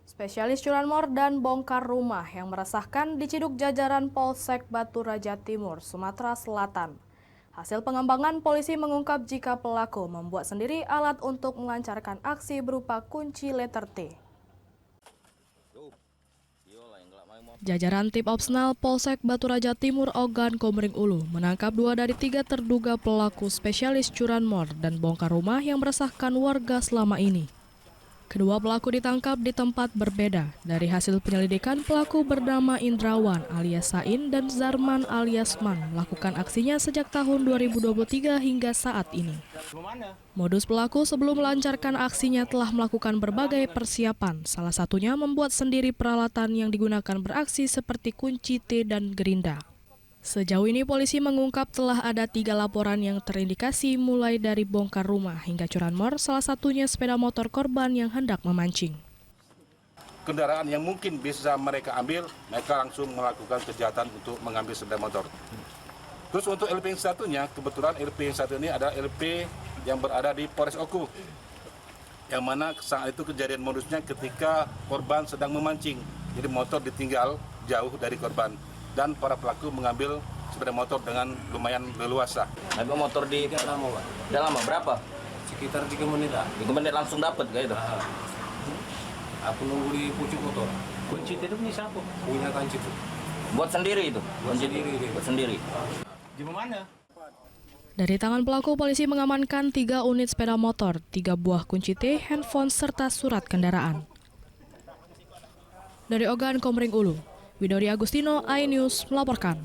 Spesialis curanmor dan bongkar rumah yang meresahkan diciduk jajaran Polsek Batu Raja Timur, Sumatera Selatan. Hasil pengembangan polisi mengungkap jika pelaku membuat sendiri alat untuk melancarkan aksi berupa kunci letter T. Jajaran Tim Opsnal Polsek Batu Raja Timur Ogan Komering Ulu menangkap 2 dari 3 terduga pelaku spesialis curanmor dan bongkar rumah yang meresahkan warga selama ini. Kedua pelaku ditangkap di tempat berbeda. Dari hasil penyelidikan, pelaku bernama Indrawan alias Sain dan Zarman alias Man melakukan aksinya sejak tahun 2023 hingga saat ini. Modus pelaku sebelum melancarkan aksinya telah melakukan berbagai persiapan, salah satunya membuat sendiri peralatan yang digunakan beraksi seperti kunci T dan gerinda. Sejauh ini polisi mengungkap telah ada 3 laporan yang terindikasi mulai dari bongkar rumah hingga curanmor, salah satunya sepeda motor korban yang hendak memancing. Kendaraan yang mungkin bisa mereka ambil, mereka langsung melakukan kejahatan untuk mengambil sepeda motor. Terus untuk LP yang satunya, kebetulan LP yang satu ini adalah LP yang berada di Polres Oku. Yang mana saat itu kejadian modusnya ketika korban sedang memancing. Jadi motor ditinggal jauh dari korban. Dan para pelaku mengambil sepeda motor dengan lumayan leluasa. Ambil motor di lama, Pak. Udah lama berapa? Sekitar 3 menit lah. 3 menit langsung dapat kayak itu. Aku nunggu di pucuk motor. Kunci itu punya siapa? Punya kunci itu. Buat sendiri itu. Buat sendiri. Buat sendiri. Di mana? Dari tangan pelaku, polisi mengamankan 3 unit sepeda motor, 3 buah kunci T, handphone, serta surat kendaraan. Dari Ogan Komering Ulu, Widori Agustino, iNews melaporkan.